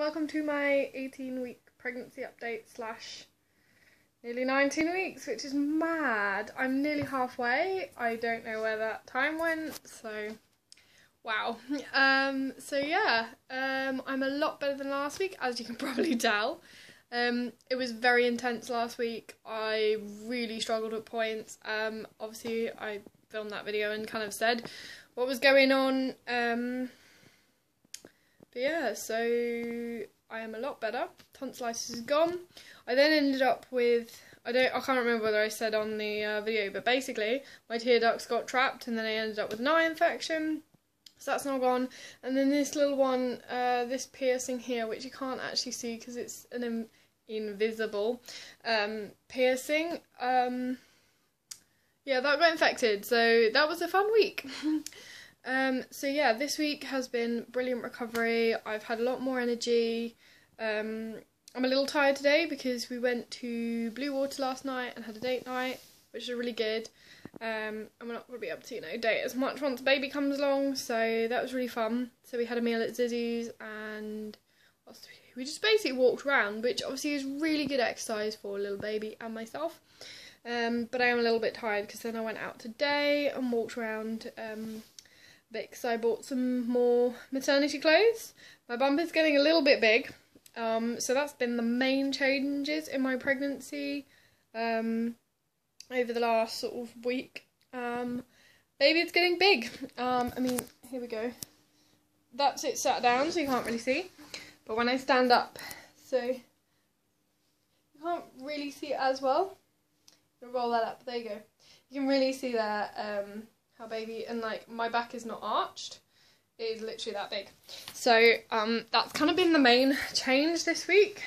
welcome to my 18-week pregnancy update slash nearly 19 weeks, which is mad. I'm nearly halfway. I don't know where that time went, so wow. I'm a lot better than last week, as you can probably tell. It was very intense last week. I really struggled at points. Obviously I filmed that video and kind of said what was going on. But yeah, so I am a lot better. Tonsillitis is gone. I then ended up with, I can't remember whether I said on the video, but basically my tear ducts got trapped and then I ended up with an eye infection. So that's now gone. And then this little one, this piercing here, which you can't actually see because it's an invisible piercing. Yeah, that got infected. So that was a fun week. So yeah, this week has been brilliant recovery. I've had a lot more energy. I'm a little tired today because we went to Blue Water last night and had a date night, which was really good. And we're not going to be able to, date as much once baby comes along, so that was really fun. So we had a meal at Zizzy's and we just basically walked around, which obviously is really good exercise for a little baby and myself. But I am a little bit tired because then I went out today and walked around because I bought some more maternity clothes. My bump is getting a little bit big, so that's been the main changes in my pregnancy over the last sort of week. Baby, it's getting big. I mean, here we go. That's it sat down, so you can't really see. But when I stand up, so you can't really see it as well. I'm gonna roll that up. There you go. You can really see there. How baby, and like my back is not arched, it is literally that big. So that's kind of been the main change this week.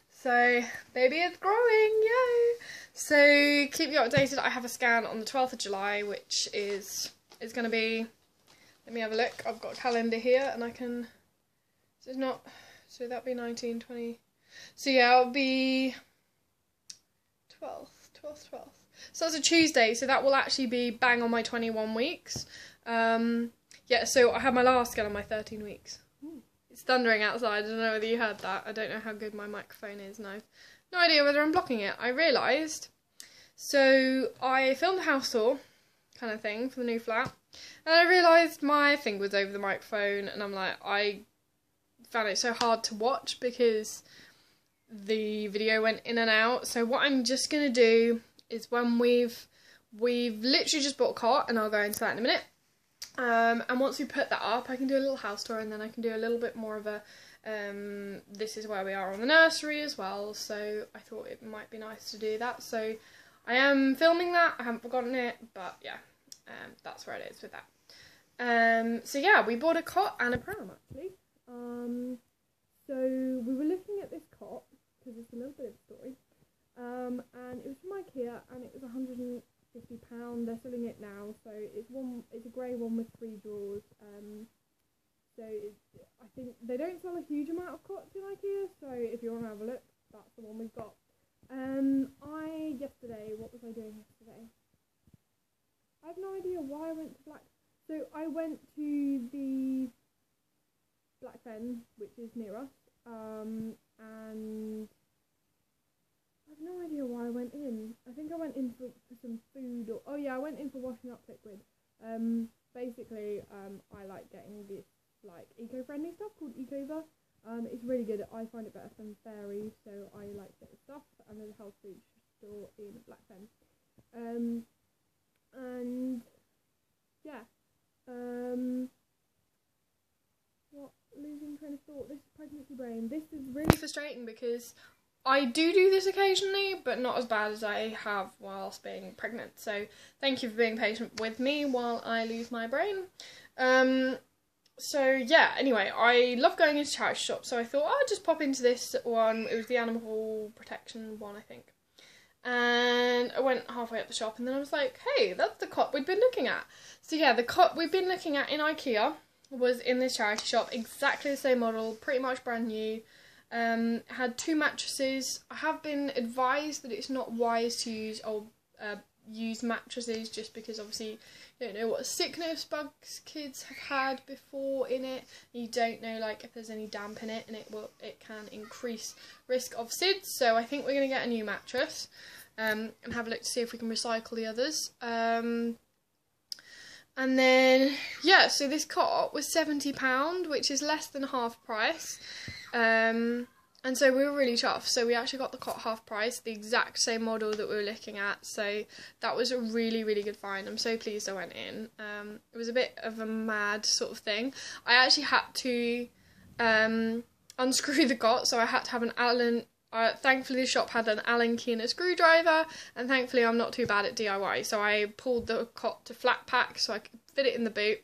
So baby is growing, yay! So keep you updated. I have a scan on the 12th of July, which is going to be, let me have a look, I've got a calendar here and I can, so it's not, so that'll be 19, 20, so yeah, it'll be 12th. So that's a Tuesday, so that will actually be bang on my 21 weeks. Yeah, so I had my last scan on my 13 weeks. Ooh. It's thundering outside, I don't know whether you heard that. I don't know how good my microphone is, no idea whether I'm blocking it. I realised, so I filmed a house tour kind of thing for the new flat, and I realised my thing was over the microphone, and I'm like, I found it so hard to watch because the video went in and out. So what I'm just going to do is when we've literally just bought a cot, and I'll go into that in a minute, and once we put that up I can do a little house tour, and then I can do a little bit more of a this is where we are on the nursery as well, so I thought it might be nice to do that. So I am filming that, I haven't forgotten it, but yeah, that's where it is with that. So yeah, we bought a cot and a pram actually. So we were looking at this cot because it's a little bit of a story. And it was from IKEA, and it was £150. They're selling it now, so it's a grey one with 3 drawers. So I think they don't sell a huge amount of cots in IKEA, so if you want to have a look, that's the one we've got. What was I doing yesterday? I have no idea why I went to So I went to the Black Fen, which is near us, and I have no idea why I went in. I think I went in for some food, or oh yeah, I went in for washing up liquid. Basically, I like getting this like eco-friendly stuff called Ecova. It's really good. I find it better than Fairy, so I like to get the stuff. And there's a health food store in Black Fen. And yeah, losing train of thought. This pregnancy brain. This is really frustrating because I do this occasionally, but not as bad as I have whilst being pregnant. So thank you for being patient with me while I lose my brain. So yeah, anyway, I love going into charity shops, so I thought I'd just pop into this one. It was the animal protection one, I think. And I went halfway up the shop, and then I was like, hey, that's the cot we'd been looking at. So yeah, the cot we've been looking at in IKEA was in this charity shop, exactly the same model, pretty much brand new. Had 2 mattresses. I have been advised that it's not wise to use old used mattresses, just because obviously don't know what sickness bugs kids have had before in it. You don't know like if there's any damp in it, and it can increase risk of SIDS. So I think we're going to get a new mattress and have a look to see if we can recycle the others. And then, yeah, so this cot was £70, which is less than half price. And so we were really chuffed. So we actually got the cot half price, the exact same model that we were looking at. So that was a really, really good find. I'm so pleased I went in. It was a bit of a mad sort of thing. I actually had to unscrew the cot, so I had to have an Allen. Thankfully the shop had an Allen key and a screwdriver, and thankfully I'm not too bad at DIY, so I pulled the cot to flat pack so I could fit it in the boot,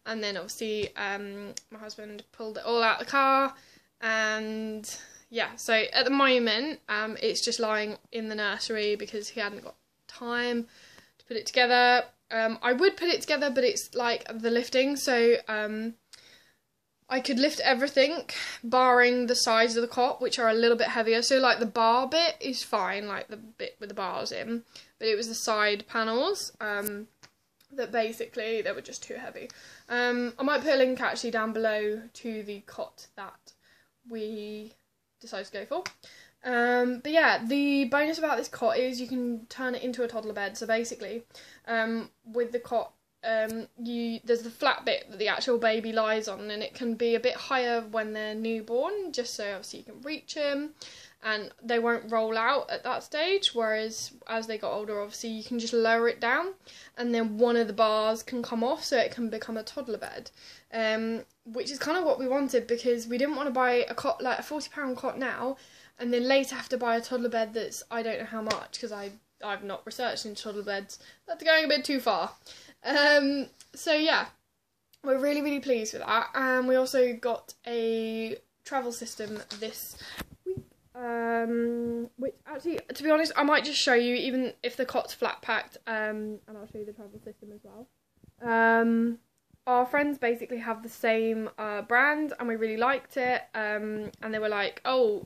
and then obviously my husband pulled it all out of the car, and yeah, so at the moment it's just lying in the nursery because he hadn't got time to put it together. I would put it together, but it's like the lifting, so I could lift everything, barring the sides of the cot, which are a little bit heavier. So, like, the bar bit is fine, like the bit with the bars in. But it was the side panels that basically, they were just too heavy. I might put a link, actually, down below to the cot that we decided to go for. But yeah, the bonus about this cot is you can turn it into a toddler bed. So, basically, with the cot, there's the flat bit that the actual baby lies on, and it can be a bit higher when they're newborn, just so obviously you can reach them and they won't roll out at that stage, whereas as they got older obviously you can just lower it down and then one of the bars can come off so it can become a toddler bed, which is kind of what we wanted, because we didn't want to buy a cot, like a £40 cot now, and then later have to buy a toddler bed that's, I don't know how much, because I've not researched into toddler beds, that's going a bit too far. So yeah, we're really, really pleased with that. And we also got a travel system this week, which actually, to be honest, I might just show you, even if the cot's flat packed, and I'll show you the travel system as well. Our friends basically have the same brand, and we really liked it, and they were like, oh,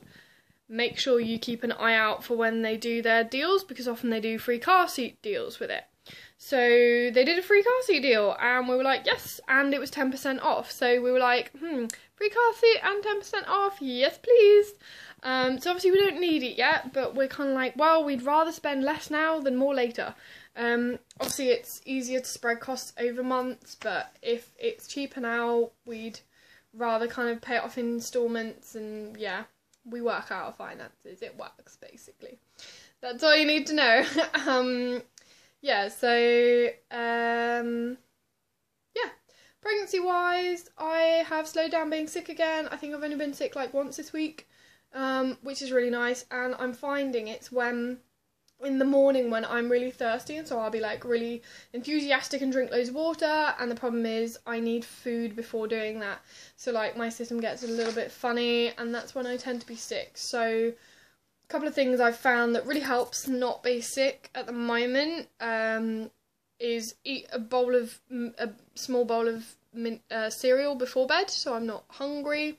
make sure you keep an eye out for when they do their deals, because often they do free car seat deals with it. So they did a free car seat deal, and we were like, yes, and it was 10% off. So we were like, free car seat and 10% off, yes please. So obviously we don't need it yet, but we're kind of like, well, we'd rather spend less now than more later. Obviously it's easier to spread costs over months, but if it's cheaper now, we'd rather kind of pay it off in instalments, and yeah, we work out our finances, it works basically. That's all you need to know. Yeah, so, yeah, pregnancy-wise, I have slowed down being sick again. I think I've only been sick like once this week, which is really nice, and I'm finding it's when, in the morning when I'm really thirsty, and so I'll be like really enthusiastic and drink loads of water, and the problem is I need food before doing that, so like my system gets a little bit funny, and that's when I tend to be sick. So a couple of things I've found that really helps not be sick at the moment is eat a small bowl of cereal before bed, so I'm not hungry,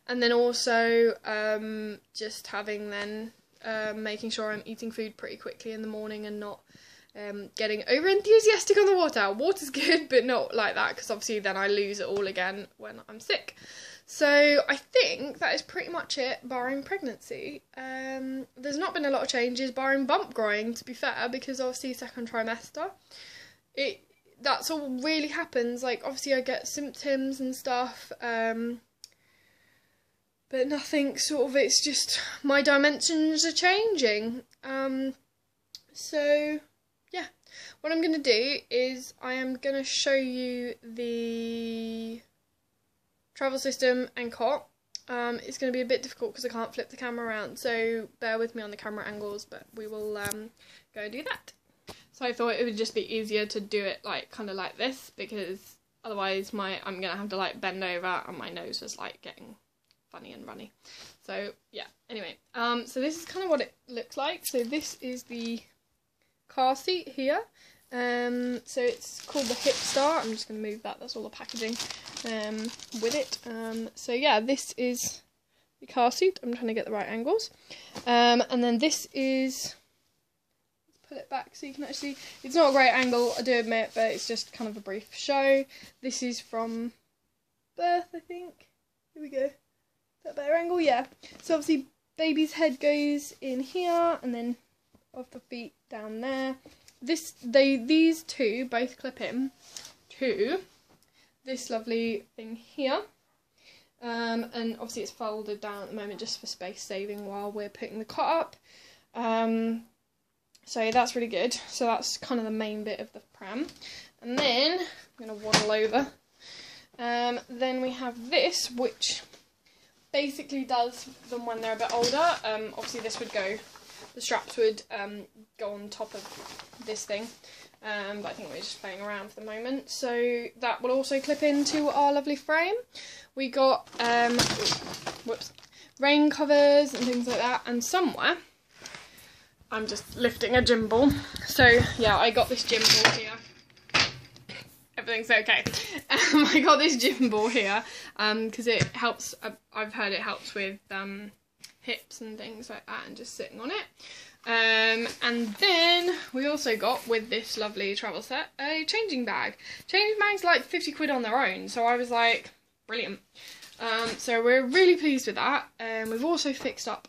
and then also just having then making sure I'm eating food pretty quickly in the morning and not getting over enthusiastic on the water. Water's good, but not like that, because obviously then I lose it all again when I'm sick. So I think that is pretty much it, barring pregnancy. There's not been a lot of changes, barring bump growing, to be fair, because obviously second trimester, that's all really happens. Like, obviously I get symptoms and stuff, but nothing sort of, it's just my dimensions are changing. So yeah, what I'm going to do is I am going to show you the travel system and cot. It's going to be a bit difficult because I can't flip the camera around, so bear with me on the camera angles, but we will go and do that. So I thought it would just be easier to do it like kind of like this, because otherwise I'm going to have to like bend over and my nose was like getting funny and runny. So yeah, anyway, so this is kind of what it looks like. So this is the car seat here. So it's called the Hipstar. I'm just going to move that, that's all the packaging with it. So yeah, this is the car seat. I'm trying to get the right angles. And then this is, let's pull it back so you can actually, it's not a great angle, I do admit, but it's just kind of a brief show. This is from birth, I think. Here we go. Is that a better angle? Yeah. So obviously baby's head goes in here and then off the feet down there. These two both clip in to this lovely thing here. And obviously it's folded down at the moment just for space saving while we're putting the cot up. So that's really good. So that's kind of the main bit of the pram. And then, I'm going to waddle over. Then we have this, which basically does them when they're a bit older. Obviously this would go, the straps would go on top of this thing. But I think we're just playing around for the moment. So that will also clip into our lovely frame. We got rain covers and things like that. And somewhere, I'm just lifting a gym ball. So yeah, I got this gym ball here. Everything's okay. I got this gym ball here because it helps. I've heard it helps with hips and things like that, and just sitting on it. And then we also got, with this lovely travel set, a changing bag. Changing bags like 50 quid on their own, so I was like, brilliant. So we're really pleased with that. We've also fixed up,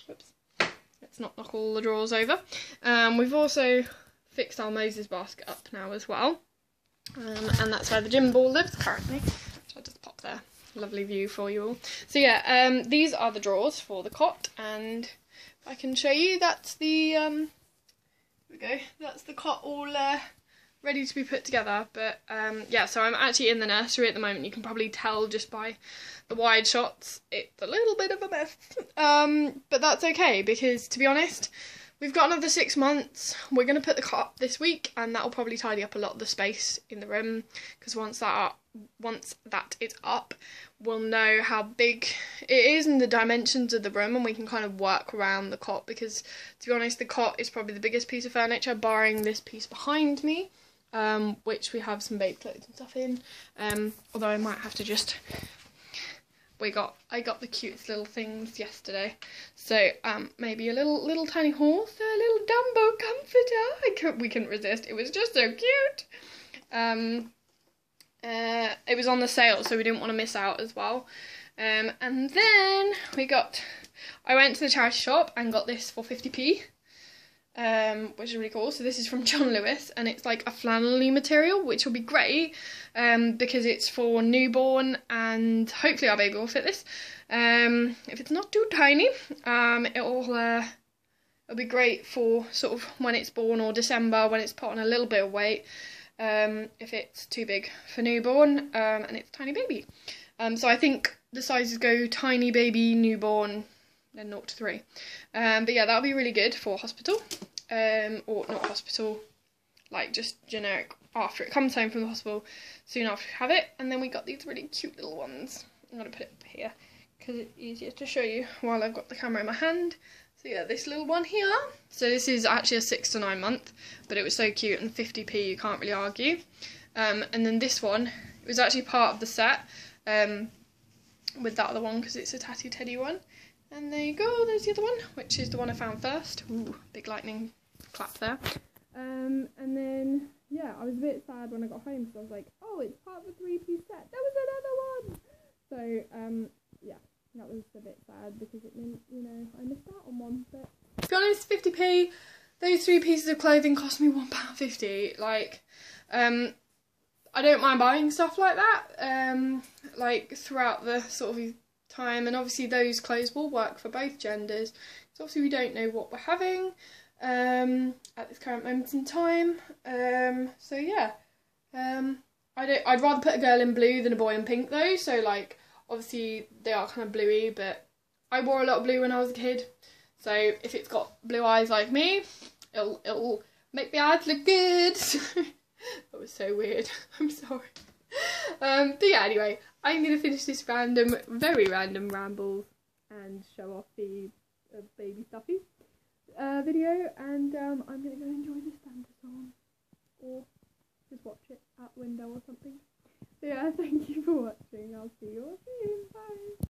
whoops, let's not knock all the drawers over. We've also fixed our Moses basket up now as well. And that's where the gym ball lives currently. So I'll just pop there. Lovely view for you all. So yeah, these are the drawers for the cot, and if I can show you, that's the here we go. That's the cot all ready to be put together. But yeah, so I'm actually in the nursery at the moment. You can probably tell just by the wide shots, it's a little bit of a mess. But that's okay, because to be honest, we've got another 6 months. We're going to put the cot up this week, and that will probably tidy up a lot of the space in the room, because once that is up, we'll know how big it is and the dimensions of the room, and we can kind of work around the cot, because to be honest, the cot is probably the biggest piece of furniture, barring this piece behind me, which we have some baby clothes and stuff in, although I might have to just... I got the cutest little things yesterday, so maybe a little tiny horse, a little Dumbo comforter. We couldn't resist. It was just so cute. It was on the sale, so we didn't want to miss out as well. And then I went to the charity shop and got this for 50p. Which is really cool. So this is from John Lewis, and it's like a flannelly material, which will be great because it's for newborn, and hopefully our baby will fit this. If it's not too tiny, it'll be great for sort of when it's born, or December when it's put on a little bit of weight. If it's too big for newborn and it's a tiny baby. So I think the sizes go tiny baby, newborn, then 0 to 3. But yeah, that'll be really good for hospital, or not hospital, like just generic after it comes home from the hospital, soon after you have it. And then we got these really cute little ones. I'm going to put it up here because it's easier to show you while I've got the camera in my hand. So yeah, this little one here. So this is actually a 6 to 9 month, but it was so cute, and 50p, you can't really argue. And then this one, it was actually part of the set with that other one because it's a tatty teddy one. And there you go, there's the other one, which is the one I found first. Ooh, big lightning clap there. And then, yeah, I was a bit sad when I got home because I was like, oh, it's part of a 3-piece set. There was another one! So, yeah, that was a bit sad because it meant, you know, I missed out on one. But to be honest, 50p, those 3 pieces of clothing cost me £1.50. Like, I don't mind buying stuff like that, like throughout the sort of time, and obviously those clothes will work for both genders. So obviously we don't know what we're having at this current moment in time. So yeah, I'd rather put a girl in blue than a boy in pink though. So like obviously they are kind of bluey, but I wore a lot of blue when I was a kid. So if it's got blue eyes like me, it'll make the eyes look good. That was so weird. I'm sorry. But yeah, anyway, I'm going to finish this very random ramble and show off the baby stuffy video, and I'm going to go enjoy this thunderstorm, or just watch it out the window or something. So yeah, thank you for watching. I'll see you all soon. Bye.